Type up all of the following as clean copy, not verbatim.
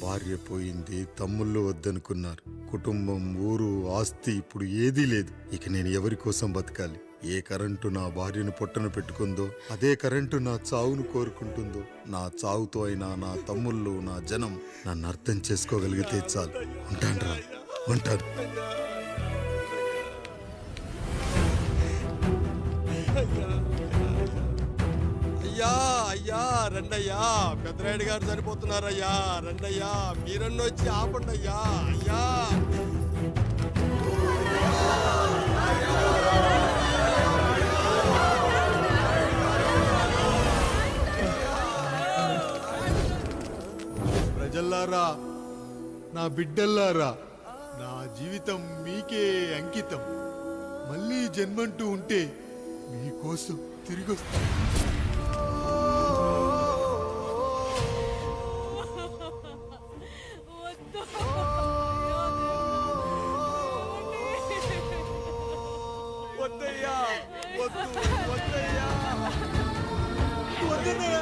భార్య పోయింది, తమ్ముళ్ళు వద్దనుకున్నారు, కుటుంబం, ఊరు, ఆస్తి ఇప్పుడు ఏదీ లేదు. ఇక నేను ఎవరి కోసం బతకాలి? ఏ కరెంటు నా భార్యను పొట్టన పెట్టుకుందో అదే కరెంటు నా చావును కోరుకుంటుందో. నా చావుతో అయినా నా తమ్ముళ్ళు, నా జనం నన్ను అర్థం చేసుకోగలిగితే చాలు. ఉంటాను, ఉంటాను. అయ్యా అయ్యా రండయ్యా, పెద్దరాయుడు గారు చనిపోతున్నారయ్యా, రండయ్యా, మీరన్న వచ్చి ఆపండి అయ్యా. అయ్యా ప్రజల్లారా, నా బిడ్డల్లారా, నా జీవితం మీకే అంకితం. మళ్ళీ జన్మంటూ ఉంటే మీకోసం తిరిగి వస్తాను. వద్దయ్యా, వద్దు, వద్దయ్యా, వద్దయ్యా.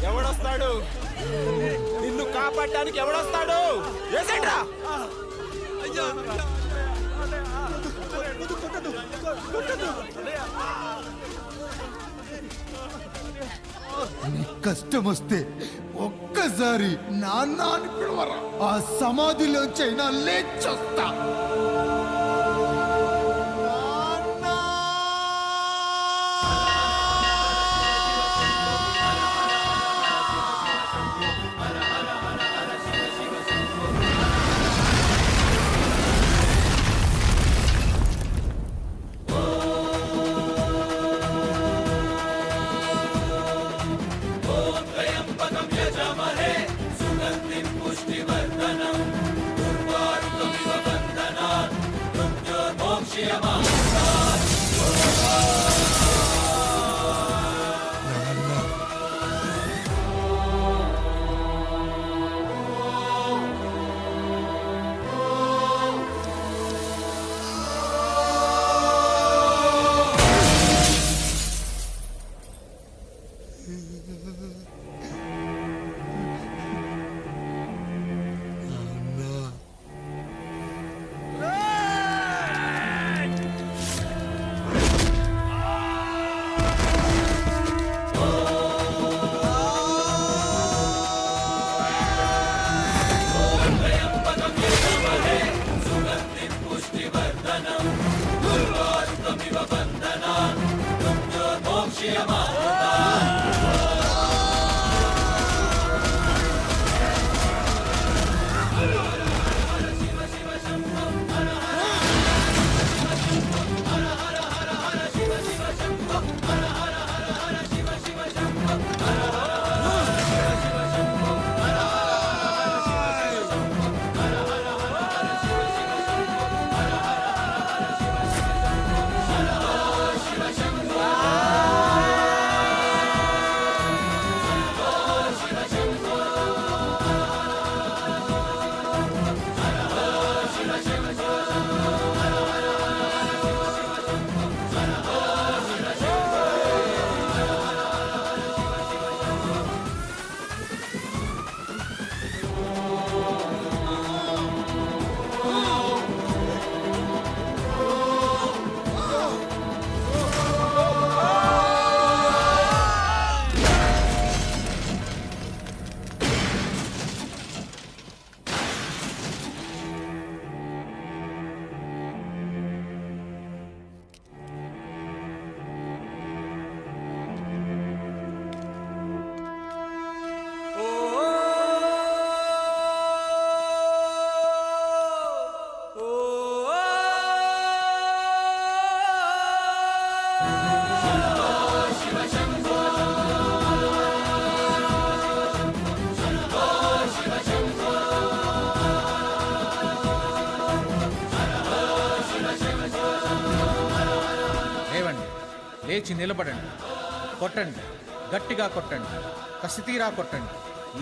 ఎవడొస్తాడు? నిన్ను కాపాడటానికి ఎవడొస్తాడు? కష్టం వస్తే ఒక్కసారి నాన్న అని పిలవరా, ఆ సమాధిలోంచైనా లేచొస్తా. पुष्टिवर्धनम् उर्वारुकमिव बन्धनात् లేచి నిలబడండి, కొట్టండి, గట్టిగా కొట్టండి, కసితీరా కొట్టండి.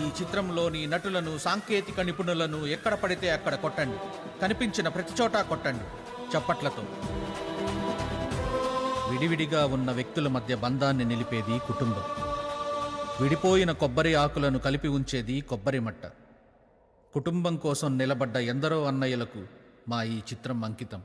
ఈ చిత్రంలోని నటులను, సాంకేతిక నిపుణులను ఎక్కడ పడితే అక్కడ కొట్టండి. కనిపించిన ప్రతి చోట కొట్టండి చప్పట్లతో. విడివిడిగా ఉన్న వ్యక్తుల మధ్య బంధాన్ని నిలిపేది కుటుంబం. విడిపోయిన కొబ్బరి ఆకులను కలిపి ఉంచేది కొబ్బరి మట్ట. కుటుంబం కోసం నిలబడ్డ ఎందరో అన్నయ్యలకు మా ఈ చిత్రం అంకితం.